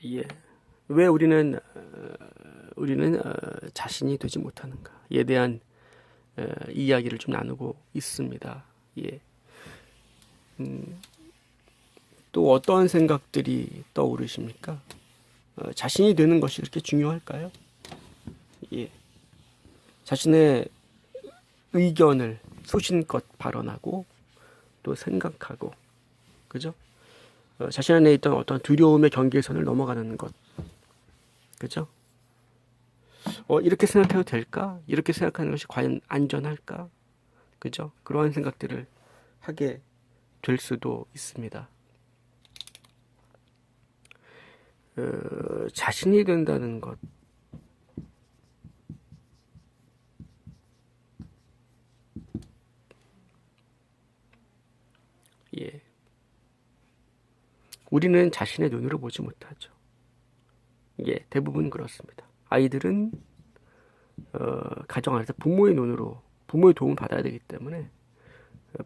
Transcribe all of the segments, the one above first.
예. 왜 우리는 자신이 되지 못하는가에 대한 이야기를 좀 나누고 있습니다. 예. 또 어떤 생각들이 떠오르십니까? 자신이 되는 것이 그렇게 중요할까요? 예. 자신의 의견을 소신껏 발언하고 또 생각하고, 그죠? 자신 안에 있던 어떤 두려움의 경계선을 넘어가는 것, 그죠? 이렇게 생각해도 될까? 이렇게 생각하는 것이 과연 안전할까? 그죠? 그러한 생각들을 하게 될 수도 있습니다. 자신이 된다는 것, 예. 우리는 자신의 눈으로 보지 못하죠. 예, 대부분 그렇습니다. 아이들은 가정 안에서 부모의 눈으로, 부모의 도움을 받아야 되기 때문에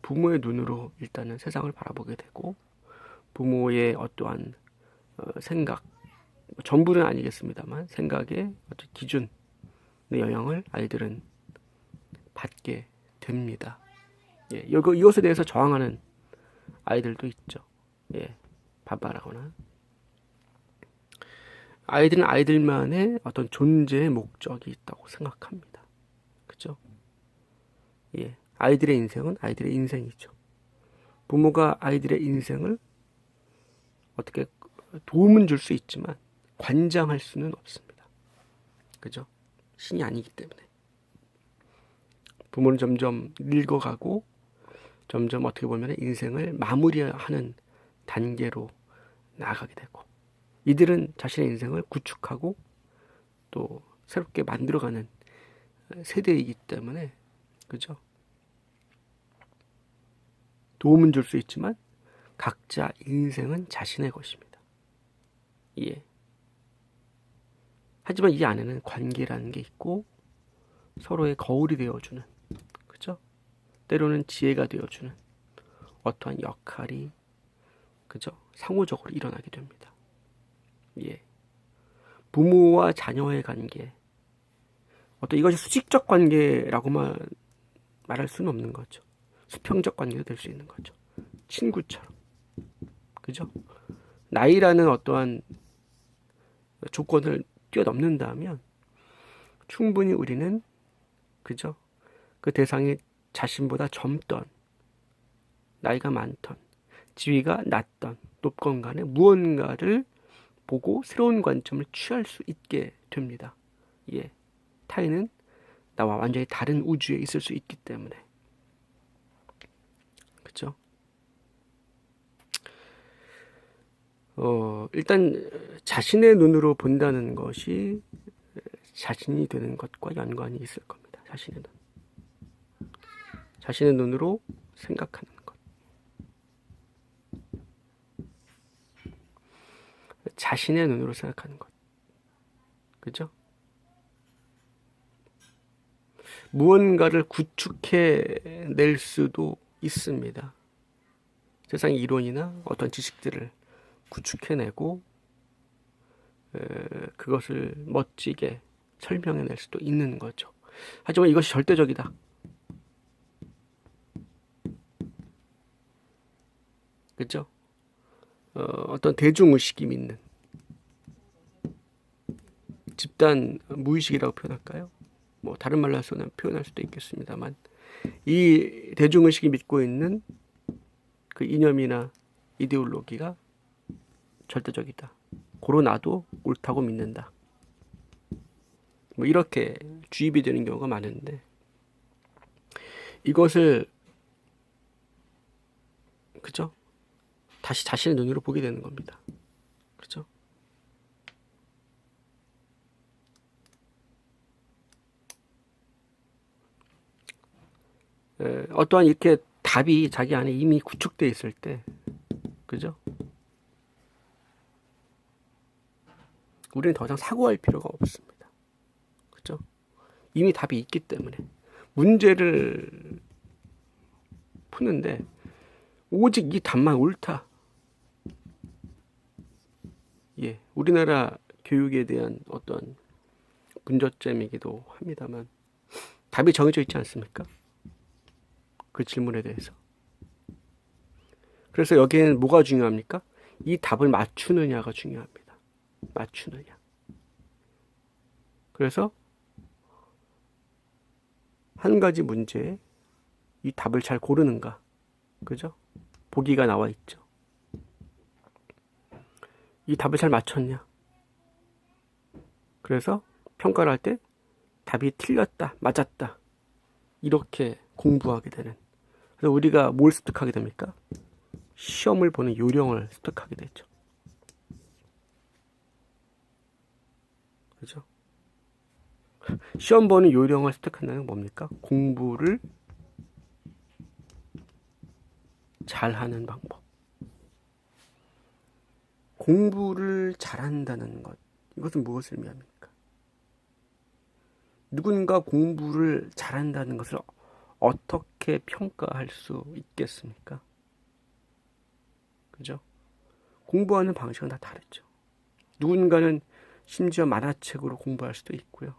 부모의 눈으로 일단은 세상을 바라보게 되고, 부모의 어떠한 생각, 전부는 아니겠습니다만 생각의 어떤 기준의 영향을 아이들은 받게 됩니다. 예, 이것에 대해서 저항하는 아이들도 있죠. 예, 반발하거나. 아이들은 아이들만의 어떤 존재의 목적이 있다고 생각합니다. 그죠? 예, 아이들의 인생은 아이들의 인생이죠. 부모가 아이들의 인생을 어떻게 도움은 줄 수 있지만 관장할 수는 없습니다. 그죠? 신이 아니기 때문에. 부모는 점점 늙어가고 점점 어떻게 보면 인생을 마무리하는 단계로 나아가게 되고, 이들은 자신의 인생을 구축하고 또 새롭게 만들어가는 세대이기 때문에, 그죠? 도움은 줄 수 있지만 각자 인생은 자신의 것입니다. 예. 하지만 이 안에는 관계라는 게 있고 서로의 거울이 되어주는, 그죠? 때로는 지혜가 되어주는 어떠한 역할이, 그죠? 상호적으로 일어나게 됩니다. 예. 부모와 자녀의 관계, 어떤 이것이 수직적 관계라고만 말할 수는 없는 거죠. 수평적 관계도 될 수 있는 거죠. 친구처럼, 그죠? 나이라는 어떠한 조건을 뛰어넘는다면 충분히 우리는, 그죠? 그 대상이 자신보다 젊던, 나이가 많던, 지위가 낮던, 높건 간에 무언가를 보고 새로운 관점을 취할 수 있게 됩니다. 예. 타인은 나와 완전히 다른 우주에 있을 수 있기 때문에. 그죠? 일단 자신의 눈으로 본다는 것이 자신이 되는 것과 연관이 있을 겁니다. 자신의 눈으로 생각하는 것, 자신의 눈으로 생각하는 것, 그죠? 무언가를 구축해 낼 수도 있습니다. 세상의 이론이나 어떤 지식들을 구축해내고 그것을 멋지게 설명해낼 수도 있는 거죠. 하지만 이것이 절대적이다, 그죠? 어떤 대중의식이 믿는 집단 무의식이라고 표현할까요? 뭐 다른 말로 해서는 표현할 수도 있겠습니다만, 이 대중의식이 믿고 있는 그 이념이나 이데올로기가 절대적이다, 고로 나도 옳다고 믿는다, 뭐 이렇게 주입이 되는 경우가 많은데, 이것을, 그죠? 다시 자신의 눈으로 보게 되는 겁니다. 그죠? 어떠한 이렇게 답이 자기 안에 이미 구축되어 있을 때, 그죠? 우리는 더 이상 사고할 필요가 없습니다. 그죠? 이미 답이 있기 때문에. 문제를 푸는데 오직 이 답만 옳다, 예, 우리나라 교육에 대한 어떤 문제점이기도 합니다만 답이 정해져 있지 않습니까? 그 질문에 대해서. 그래서 여기에는 뭐가 중요합니까? 이 답을 맞추느냐가 중요합니다. 맞추느냐. 그래서 한 가지 문제에 이 답을 잘 고르는가. 그죠? 보기가 나와 있죠. 이 답을 잘 맞췄냐. 그래서 평가를 할 때 답이 틀렸다, 맞았다. 이렇게 공부하게 되는. 그래서 우리가 뭘 습득하게 됩니까? 시험을 보는 요령을 습득하게 되죠. 그죠? 시험 보는 요령을 습득한다는 건 뭡니까? 공부를 잘하는 방법. 공부를 잘한다는 것. 이것은 무엇을 의미합니까? 누군가 공부를 잘한다는 것을 어떻게 평가할 수 있겠습니까? 그죠? 공부하는 방식은 다 다르죠. 누군가는 심지어 만화책으로 공부할 수도 있고요.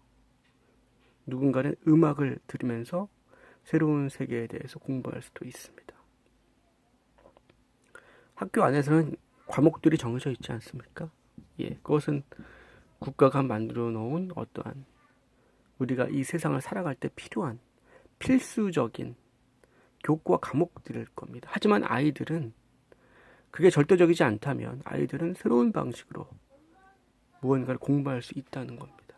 누군가는 음악을 들으면서 새로운 세계에 대해서 공부할 수도 있습니다. 학교 안에서는 과목들이 정해져 있지 않습니까? 예, 그것은 국가가 만들어 놓은 어떠한 우리가 이 세상을 살아갈 때 필요한 필수적인 교과 과목들일 겁니다. 하지만 아이들은 그게 절대적이지 않다면 아이들은 새로운 방식으로 무언가를 공부할 수 있다는 겁니다.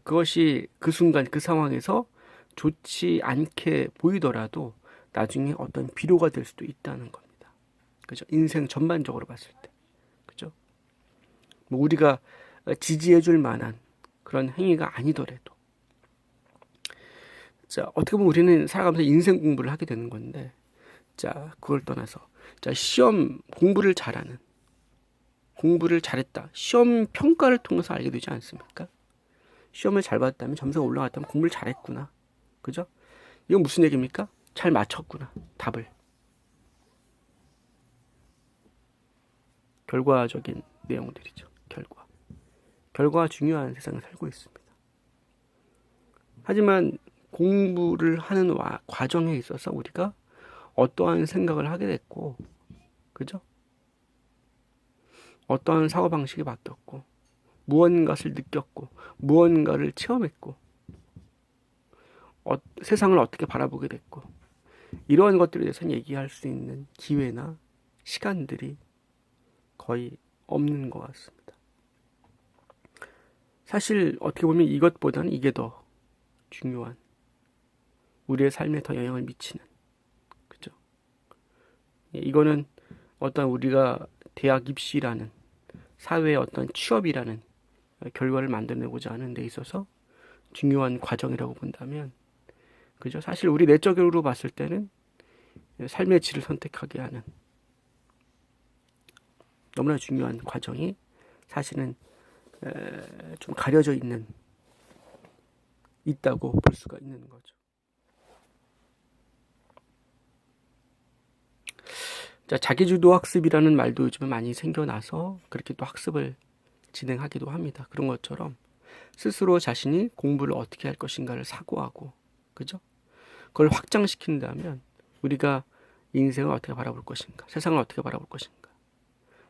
그것이 그 순간 그 상황에서 좋지 않게 보이더라도 나중에 어떤 비료가 될 수도 있다는 겁니다. 그죠? 인생 전반적으로 봤을 때. 그죠? 뭐 우리가 지지해 줄 만한 그런 행위가 아니더라도. 자, 어떻게 보면 우리는 살아가면서 인생 공부를 하게 되는 건데, 자, 그걸 떠나서, 자, 시험 공부를 잘하는, 공부를 잘했다. 시험 평가를 통해서 알게 되지 않습니까? 시험을 잘 봤다면, 점수가 올라갔다면 공부를 잘했구나. 그죠? 이건 무슨 얘기입니까? 잘 맞췄구나. 답을. 결과적인 내용들이죠. 결과가 중요한 세상을 살고 있습니다. 하지만 공부를 하는 과정에 있어서 우리가 어떠한 생각을 하게 됐고, 그죠? 어떠한 사고방식이 바뀌었고, 무언가를 느꼈고, 무언가를 체험했고, 세상을 어떻게 바라보게 됐고, 이러한 것들에 대해서는 얘기할 수 있는 기회나 시간들이 거의 없는 것 같습니다. 사실 어떻게 보면 이것보다는 이게 더 중요한, 우리의 삶에 더 영향을 미치는, 그죠? 이거는 어떤 우리가 대학 입시라는 사회의 어떤 취업이라는 결과를 만들어내고자 하는 데 있어서 중요한 과정이라고 본다면, 그죠? 사실 우리 내적으로 봤을 때는 삶의 질을 선택하게 하는 너무나 중요한 과정이 사실은 좀 가려져 있다고 볼 수가 있는 거죠. 자, 자기주도 학습이라는 말도 요즘에 많이 생겨나서 그렇게 또 학습을 진행하기도 합니다. 그런 것처럼 스스로 자신이 공부를 어떻게 할 것인가를 사고하고, 그죠? 그걸 확장시킨다면 우리가 인생을 어떻게 바라볼 것인가, 세상을 어떻게 바라볼 것인가,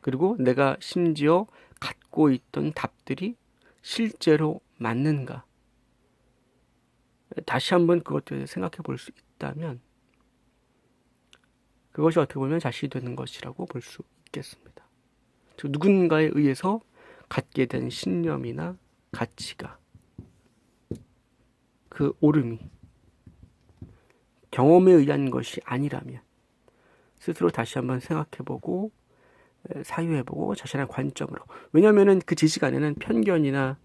그리고 내가 심지어 갖고 있던 답들이 실제로 맞는가, 다시 한번 그것들을 생각해 볼 수 있다면 그것이 어떻게 보면 자신이 되는 것이라고 볼 수 있겠습니다. 즉 누군가에 의해서 갖게 된 신념이나 가치가, 그 옳음이 경험에 의한 것이 아니라면 스스로 다시 한번 생각해보고 사유해보고 자신의 관점으로, 왜냐하면 그 지식 안에는 편견이나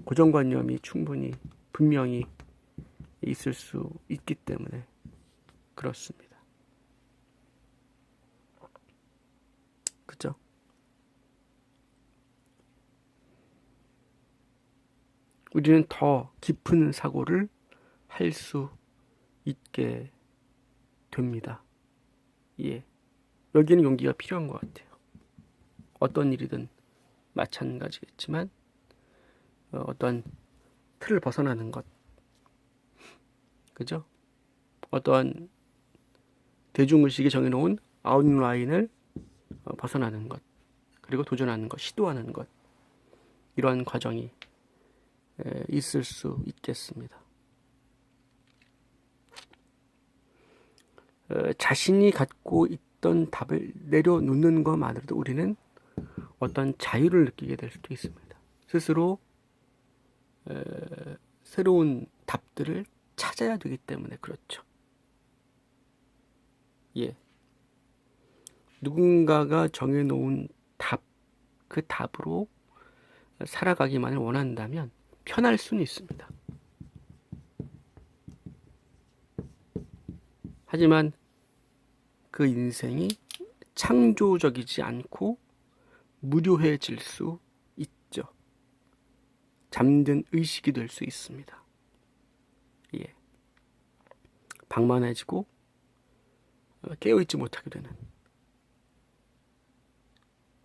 고정관념이 충분히 분명히 있을 수 있기 때문에 그렇습니다. 그죠? 우리는 더 깊은 사고를 할 수 있게 됩니다. 예. 여기에는 용기가 필요한 것 같아요. 어떤 일이든 마찬가지겠지만 어떠한 틀을 벗어나는 것, 그죠? 어떠한 대중의식이 정해놓은 아웃라인을 벗어나는 것, 그리고 도전하는 것, 시도하는 것, 이러한 과정이 있을 수 있겠습니다. 자신이 갖고 있던 답을 내려놓는 것만으로도 우리는 어떤 자유를 느끼게 될 수도 있습니다. 스스로 새로운 답들을 찾아야 되기 때문에 그렇죠. 예. 누군가가 정해놓은 답, 그 답으로 살아가기만을 원한다면 편할 수는 있습니다. 하지만 그 인생이 창조적이지 않고 무료해질 수 있죠. 잠든 의식이 될 수 있습니다. 예. 방만해지고 깨어있지 못하게 되는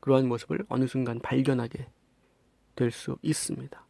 그러한 모습을 어느 순간 발견하게 될 수 있습니다.